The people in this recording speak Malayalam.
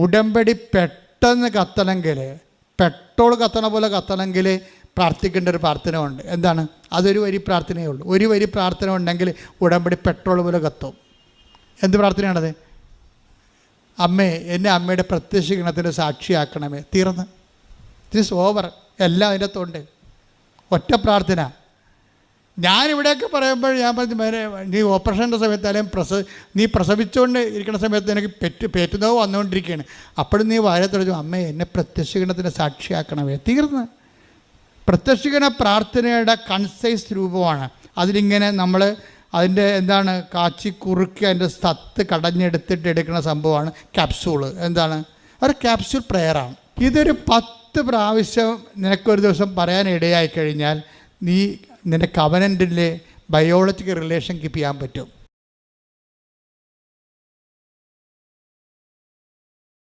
ഉടമ്പടി പെട്ടെന്ന് കത്തണമെങ്കിൽ, പെട്രോൾ കത്തണ പോലെ കത്തണമെങ്കിൽ പ്രാർത്ഥിക്കേണ്ട ഒരു പ്രാർത്ഥന ഉണ്ട്. എന്താണ്? അതൊരു വരി പ്രാർത്ഥനയേ ഉള്ളൂ. ഒരു വരി പ്രാർത്ഥന ഉണ്ടെങ്കിൽ ഉടമ്പടി പെട്രോൾ പോലെ കത്തും. എന്ത് പ്രാർത്ഥനയാണത്? അമ്മേ, എന്നെ അമ്മയുടെ പ്രത്യക്ഷീകരണത്തിൻ്റെ സാക്ഷിയാക്കണമേ. തീർന്ന്. It's over. എല്ലാം അതിൻ്റെ അകത്തുണ്ട്. ഒറ്റ പ്രാർത്ഥന. ഞാനിവിടെയൊക്കെ പറയുമ്പോൾ ഞാൻ പറഞ്ഞു, നീ ഓപ്പറേഷൻ്റെ സമയത്ത് അല്ലെങ്കിൽ നീ പ്രസവിച്ചുകൊണ്ട് ഇരിക്കുന്ന സമയത്ത് എനിക്ക് പേറ്റുന്നോ വന്നുകൊണ്ടിരിക്കുകയാണ്. അപ്പോഴും നീ വായ തുടച്ചു, അമ്മേ എന്നെ പ്രത്യക്ഷീകരണത്തിൻ്റെ സാക്ഷിയാക്കണമേ. തീർന്ന്. പ്രത്യക്ഷീകരണ പ്രാർത്ഥനയുടെ കൺസൈസ് രൂപമാണ്. അതിലിങ്ങനെ നമ്മൾ അതിൻ്റെ എന്താണ് കാച്ചി കുറുക്കി അതിൻ്റെ സത്ത് കടഞ്ഞെടുത്തിട്ട് എടുക്കുന്ന സംഭവമാണ് ക്യാപ്സ്യൂള്. എന്താണ്? ഒരു ക്യാപ്സ്യൂൾ പ്രെയറാണ്. ഇതൊരു 10 പ്രാവശ്യം നിനക്കൊരു ദിവസം പറയാൻ ഇടയായി കഴിഞ്ഞാൽ നിൻ്റെ കവനൻറ്റിലെ ബയോളജിക്കൽ റിലേഷൻ കീപ്പ് ചെയ്യാൻ പറ്റും.